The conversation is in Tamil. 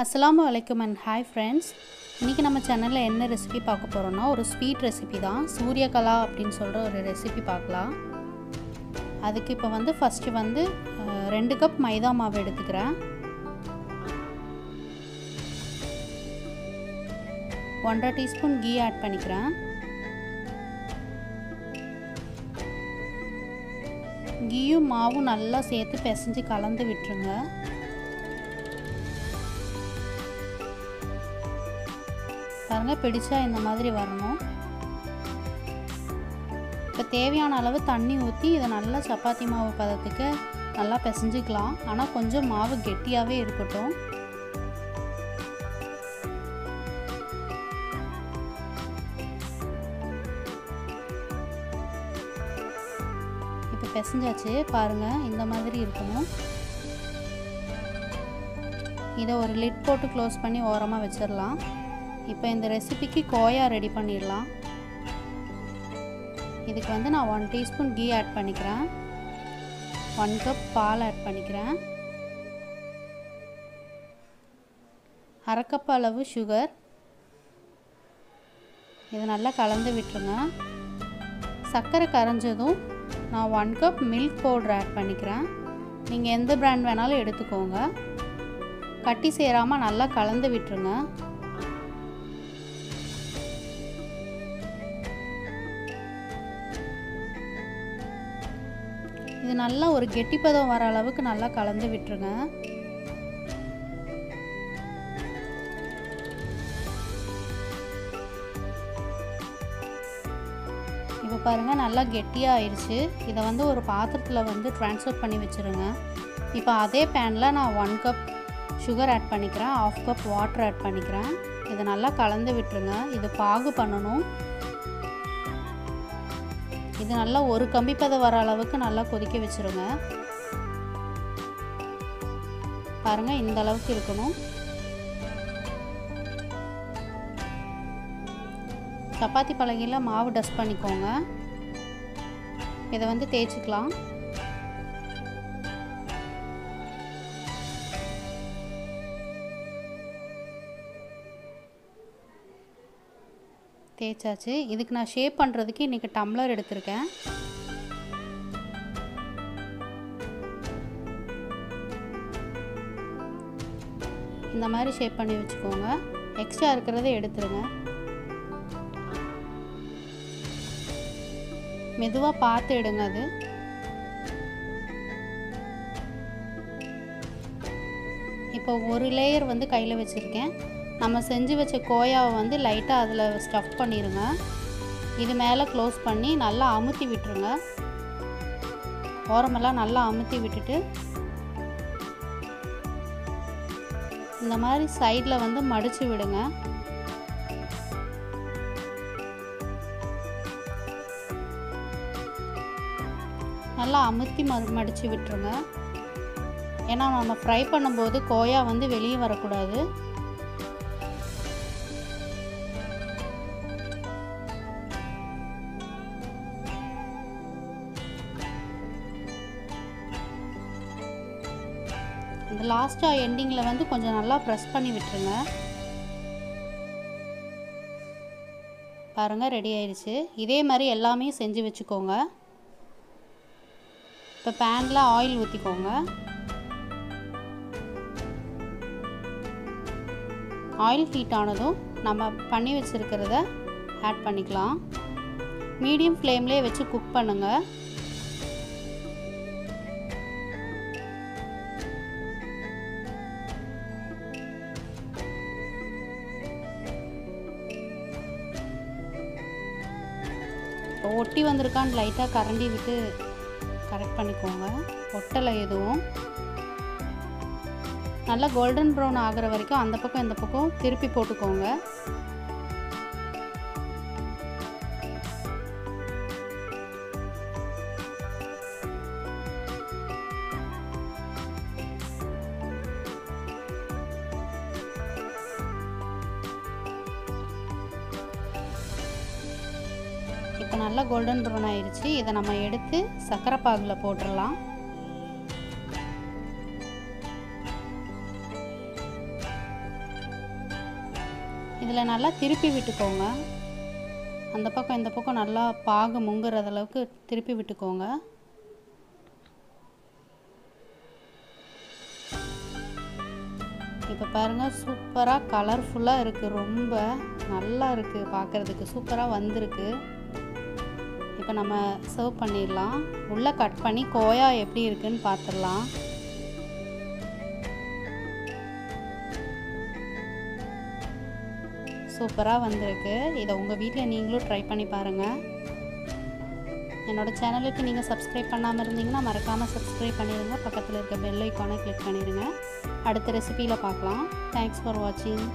அஸ்ஸலாமு அலைக்கும் அண்ட் ஹாய் ஃப்ரெண்ட்ஸ். இன்றைக்கி நம்ம சேனலில் என்ன ரெசிபி பார்க்க போகிறோன்னா ஒரு ஸ்வீட் ரெசிபி தான். சூரியகலா அப்படின்னு சொல்கிற ஒரு ரெசிபி பார்க்கலாம். அதுக்கு இப்போ ஃபஸ்ட்டு 2 கப் மைதா மாவு எடுத்துக்கிறேன். 1/2 டீஸ்பூன் கீ ஆட் பண்ணிக்கிறேன். கீயும் மாவும் நல்லா சேர்த்து பிசைஞ்சு கலந்து விட்டுருங்க. பாருங்கள், பிடிச்சா இந்த மாதிரி வரணும். இப்போ தேவையான அளவு தண்ணி ஊற்றி இதை நல்லா சப்பாத்தி மாவு பதத்துக்கு நல்லா பிசைஞ்சிக்கலாம். ஆனால் கொஞ்சம் மாவு கெட்டியாகவே இருக்கட்டும். இப்போ பிசைஞ்சாச்சு, பாருங்கள் இந்த மாதிரி இருக்கணும். இதை ஒரு லிட் போட்டு க்ளோஸ் பண்ணி ஓரமாக வச்சிடலாம். இப்போ இந்த ரெசிபிக்கு கோயா ரெடி பண்ணிடலாம். இதுக்கு நான் 1 டீஸ்பூன் கீ ஆட் பண்ணிக்கிறேன். 1 கப் பால் ஆட் பண்ணிக்கிறேன். 1/2 கப் அளவு சுகர். இதை நல்லா கலந்து விட்டுருங்க. சர்க்கரை கரைஞ்சதும் நான் 1 கப் மில்க் பவுடர் ஆட் பண்ணிக்கிறேன். நீங்கள் எந்த பிராண்ட் வேணாலும் எடுத்துக்கோங்க. கட்டி சேராமல் நல்லா கலந்து விட்டுருங்க. இது நல்லா ஒரு கெட்டிப்பதம் வர அளவுக்கு நல்லா கலந்து விட்டுருங்க. இப்போ பாருங்கள், நல்லா கெட்டியாக ஆயிடுச்சு. இதை ஒரு பாத்திரத்தில் ட்ரான்ஸ்ஃபர் பண்ணி வச்சுருங்க. இப்போ அதே பேனில் நான் 1 கப் சுகர் ஆட் பண்ணிக்கிறேன். 1/2 கப் வாட்டர் ஆட் பண்ணிக்கிறேன். இதை நல்லா கலந்து விட்டுருங்க. இது பாகு பண்ணணும். இது நல்லா ஒரு கம்பிப்பதம் வர அளவுக்கு நல்லா கொதிக்க வச்சுருங்க. பாருங்கள், இந்த அளவுக்கு இருக்கணும். சப்பாத்தி பலகையில் மாவு டஸ்ட் பண்ணிக்கோங்க. இதை தேய்ச்சிக்கலாம். தேய்ச்சாச்சு. இதுக்கு நான் ஷேப் பண்ணுறதுக்கு இன்றைக்கி டம்ளர் எடுத்திருக்கேன். இந்த மாதிரி ஷேப் பண்ணி வச்சுக்கோங்க. எக்ஸ்ட்ரா இருக்கிறத எடுத்துருங்க. மெதுவாக பார்த்து எடுங்க. அது இப்போ ஒரு லேயர் கையில் வச்சுருக்கேன். நம்ம செஞ்சு வச்ச கோயாவை லைட்டாக அதில் ஸ்டஃப் பண்ணிடுங்க. இது மேலே க்ளோஸ் பண்ணி நல்லா அமுத்தி விட்டுருங்க. ஓரமெல்லாம் நல்லா அமுத்தி விட்டுட்டு இந்த மாதிரி சைடில் மடித்து விடுங்க. நல்லா அமுத்தி மடித்து விட்டுருங்க. ஏன்னா நம்ம ஃப்ரை பண்ணும்போது கோயா வெளியே வரக்கூடாது. இந்த லாஸ்ட்டாக எண்டிங்கில் கொஞ்சம் நல்லா ப்ரெஸ் பண்ணி விட்டுருங்க. பாருங்கள், ரெடி ஆயிடுச்சு. இதே மாதிரி எல்லாமே செஞ்சு வச்சுக்கோங்க. இப்போ பேனில் ஆயில் ஊற்றிக்கோங்க. ஆயில் ஹீட் ஆனதும் நம்ம பண்ணி வச்சுருக்கிறத ஆட் பண்ணிக்கலாம். மீடியம் ஃப்ளேம்லேயே வச்சு குக் பண்ணுங்கள். ஒட்டி வந்திருக்கான்னு லைட்டாக கரண்டி விட்டு கரெக்ட் பண்ணிக்கோங்க. ஒட்டலை எதுவும். நல்லா கோல்டன் ப்ரௌன் ஆகிற வரைக்கும் அந்த பக்கம் இந்த பக்கம் திருப்பி போட்டுக்கோங்க. இப்போ நல்லா கோல்டன் ப்ரௌன் ஆயிடுச்சு. இதை நம்ம எடுத்து சர்க்கரை பாகில் போட்டுடலாம். இதில் நல்லா திருப்பி விட்டுக்கோங்க. அந்த பக்கம் இந்த பக்கம் நல்லா பாகு முங்குற அளவுக்கு திருப்பி விட்டுக்கோங்க. இப்போ பாருங்கள், சூப்பராக கலர்ஃபுல்லாக இருக்குது. ரொம்ப நல்லா இருக்குது, பார்க்குறதுக்கு சூப்பராக வந்திருக்கு. இப்போ நம்ம சர்வ் பண்ணிடலாம். உள்ளே கட் பண்ணி கோயா எப்படி இருக்குன்னு பார்த்துடலாம். சூப்பராக வந்திருக்கு. இதை உங்கள் வீட்டில் நீங்களும் ட்ரை பண்ணி பாருங்கள். என்னோடய சேனலுக்கு நீங்கள் சப்ஸ்கிரைப் பண்ணாமல் இருந்தீங்கன்னா மறக்காமல் சப்ஸ்கிரைப் பண்ணிடுங்க. பக்கத்தில் இருக்க பெல் ஐக்கானை கிளிக் பண்ணிடுங்க. அடுத்த ரெசிபியில் பார்க்கலாம். தேங்க்ஸ் ஃபார் வாட்சிங்.